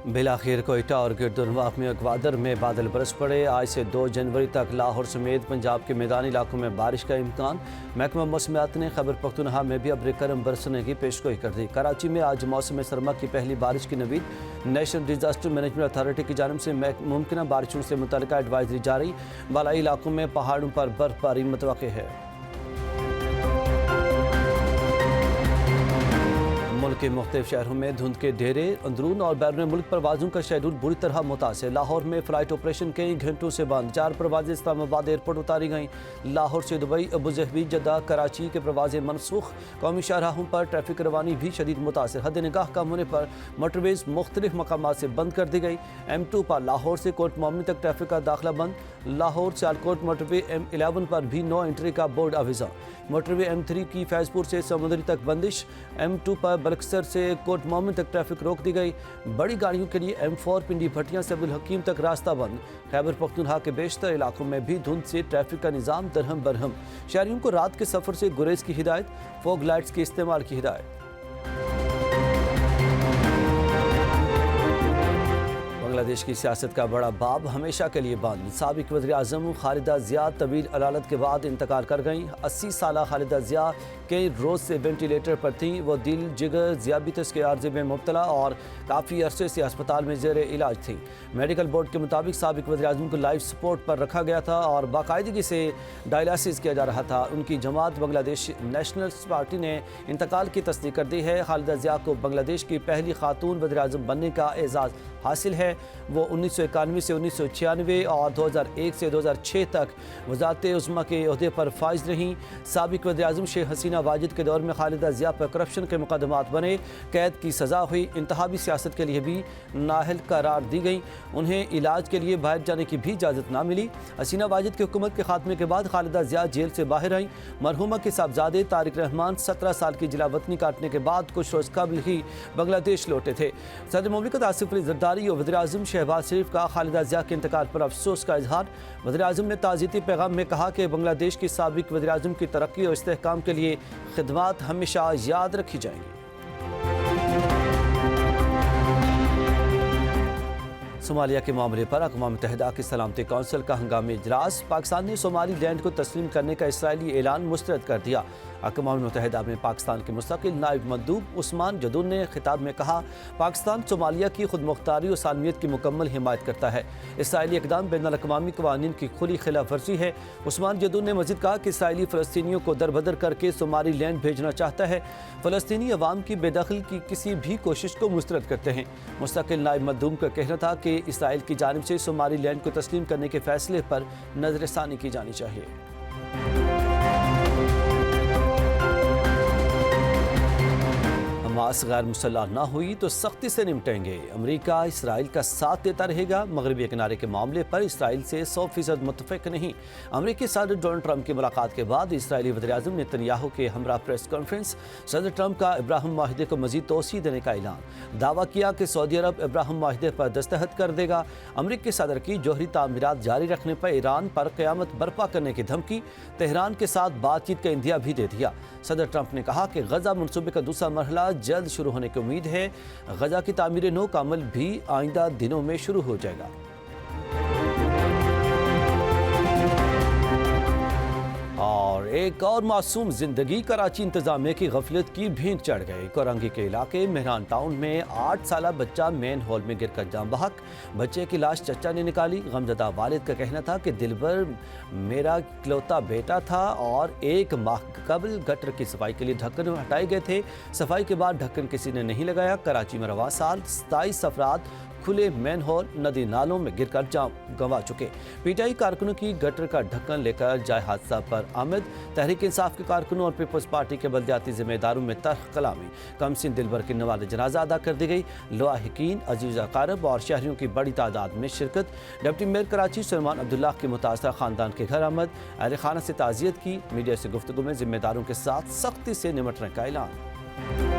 बिलाखिर कोयटा और गिरदुनवाह में गवादर में बादल बरस पड़े। आज से 2 जनवरी तक लाहौर समेत पंजाब के मैदानी इलाकों में बारिश का इम्कान। महकमा मौसमियात ने खैबर पख्तूनख्वा में भी अब्र करम बरसने की पेशगोई कर दी। कराची में आज मौसम सरमा की पहली बारिश की Naveed. National disaster management authority की जानिब से मुमकिन बारिशों से मुतल्लिका एडवाइजरी जारी। बालाई इलाकों में पहाड़ों पर बर्फबारी मुतवक्किल है। मुल्क के मुख्तलिफ शहरों में धुंध के ढेरे। अंदरून और बैरून मुल्क परवाज़ों का शेड्यूल बुरी तरह मुतासिर। लाहौर में फ़्लाइट ऑपरेशन कई घंटों से बंद। 4 परवाज़ें इस्लामाबाद एयरपोर्ट उतारी गईं। लाहौर से दुबई, अबूज़हबी, जद्दा, कराची के परवाज़ें मनसूख। कौमी शाहराहों पर ट्रैफिक रवानी भी शदीद मुतासिर। हद निगाह कम होने पर मोटरवेज़ मुख्तलिफ मकामात से बंद कर दी गई। M2 पर लाहौर से कोट मोमिन तक ट्रैफिक का दाखिला बंद। लाहौर सियालकोट मोटरवे M11 पर भी नो एंट्री का बोर्ड अविज़ा। मोटरवे M3 की फैज़पुर से समुद्री तक बंदिश। M2 पर बलक्सर से कोट मोमिन तक ट्रैफिक रोक दी गई। बड़ी गाड़ियों के लिए M4 पिंडी भटियां से अब्दुल हकीम तक रास्ता बंद। खैबर पख्तूनख्वा के बेशतर इलाकों में भी धुंध से ट्रैफिक का निज़ाम दरहम बरहम। शहरियों को रात के सफ़र से गुरेज की हिदायत। फॉग लाइट्स के इस्तेमाल की हिदायत। बांग्लादेश की सियासत का बड़ा बाब हमेशा के लिए बंद। साबिक वज़ीर आज़म खालिदा ज़िया तवील अदालत के बाद इंतकाल कर गईं। 80 साल खालिदा ज़िया कई रोज़ से वेंटिलेटर पर थीं। वो दिल, जिगर, ज़ियाबितस के आर्जे में मुब्तला और काफ़ी अरसे से अस्पताल में ज़ेर इलाज थी। मेडिकल बोर्ड के मुताबिक साबिक वज़ीर आज़म को लाइफ सपोर्ट पर रखा गया था और बाकायदगी से डायलिसिस किया जा रहा था। उनकी जमात बांग्लादेश नेशनल पार्टी ने इंतकाल की तस्दीक कर दी है। खालिदा ज़िया को बांग्लादेश की पहली खातून वज़ीर आज़म बनने का एजाज़ हासिल है। वो 1991 से 1996 और 2001 से 2006 तक वज़ारत उज़्मा के ओहदे पर फाइज रहीं। साबिक वज़ीर आज़म शेख हसीना वाजिद के दौर में खालिदा ज़िया पर करप्शन के मुकदमात बने। कैद की सज़ा हुई। इंतहाबी सियासत के लिए भी नाअहल करार दी गई। उन्हें इलाज के लिए बाहर जाने की भी इजाज़त ना मिली। हसीना वाजिद की हुकूमत के खात्मे के बाद खालिदा ज़िया जेल से बाहर आई। मरहुमा के साहबजादे तारिक रहमान 17 साल की जिलावतनी काटने के बाद कुछ रोज़ कबल ही बांग्लादेश लौटे थे। सदर मुमलिकत आसिफ अली ज़रदारी और वज़ीर आज़म शहबाज शरीफ का खालिदा ज़िया के इंतकाल पर अफसोस का इजहार। वज़ीर आज़म ने ताज़ियती पैगाम में कहा कि बांग्लादेश की साबिक वज़ीर आज़म की तरक्की और इस्तेहकाम के लिए खिदमात हमेशा याद रखी जाएंगी। सोमालिया के मामले पर अक़वाम मुत्तहिदा की सलामती कौंसिल का हंगामी इजलास। पाकिस्तान ने सोमाली लैंड को तस्लीम करने का इसराइली ऐलान मुस्तरद कर दिया। अक़वाम मुत्तहिदा में पाकिस्तान के मुस्तकिल नायब मंदूब उस्मान जदून ने खिताब में कहा, पाकिस्तान सोमालिया की खुद मुख्तारी और सालमियत की मुकम्मल हिमायत करता है। इसराइली इक़दाम बैनुल अक़वामी क़वानीन की खुली खिलाफ वर्जी है। उस्मान जदून ने मज़ीद कहा कि इसराइली फ़लस्तीनियों को दरबदर करके सोमाली लैंड भेजना चाहता है। फ़लस्तीनी अवाम की बेदखल की किसी भी कोशिश को मुस्तरद करते हैं। मुस्तकिल नायब मंदूब का कहना था कि इसराइल की जानिब से सोमाली लैंड को तस्लीम करने के फैसले पर नज़रसानी की जानी चाहिए। हमास गैर मुसल्लह ना हुई तो सख्ती से निपटेंगे। अमेरिका इसराइल का साथ देता रहेगा। मगरबी किनारे के मामले पर इसराइल से 100% मुत्तफिक नहीं। अमेरिकी सदर डोनाल्ड ट्रंप की मुलाकात के बाद इसराइली वज़ीर आज़म नेतन्याहू के हमरा प्रेस कॉन्फ्रेंस। सदर ट्रंप का इब्राहिम माहिदे को मज़ीद तोसी देने का ऐलान। दावा किया कि सऊदी अरब इब्राहिम माहिदे पर दस्तखत कर देगा। अमेरिकी सदर की जोहरी तामीरात जारी रखने पर ईरान पर क़यामत बर्पा करने की धमकी। तेहरान के साथ बातचीत का इंदिया भी दे दिया। सदर ट्रंप ने कहा कि गजा मनसूबे का दूसरा मरहला जल्द शुरू होने की उम्मीद है। गजा की तामीर नौ का अमल भी आइंदा दिनों में शुरू हो जाएगा। और एक और मासूम जिंदगी। कराची इंतजामिया की गफलत की भींट चढ़ गई। कोरंगी के इलाके मेहरान टाउन में 8 साल बच्चा मेन हॉल में गिरकर जान बहक। बच्चे की लाश चचा ने निकाली। गमजदा वालिद का कहना था कि दिलबर मेरा इकलौता बेटा था और 1 माह कबल गटर की सफाई के लिए ढक्कन हटाए गए थे। सफाई के बाद ढक्कन किसी ने नहीं लगाया। कराची में रवा साल 27 अफराद खुले मैन हॉल नदी नालों में गिरकर जान गंवा चुके। पीटीआई कारकुनों की गटर का ढक्कन लेकर जाए हादसा पर आमद। तहरीक इंसाफ के कारकुनों और पीपल्स पार्टी के बल्दियाती जिम्मेदारों में तल्ख कलामी। कमसिन दिलबर की नवाज़ जनाजा अदा कर दी गई। लवाहिकीन, अजीज़ अकारब और शहरियों की बड़ी तादाद में शिरकत। डिप्टी मेयर कराची सलमान अब्दुल्ला की मुतासरा खानदान के घर आमद। अहल खाना से ताज़ियत की। मीडिया से गुफ्तगू में जिम्मेदारों के साथ सख्ती से निपटने का ऐलान।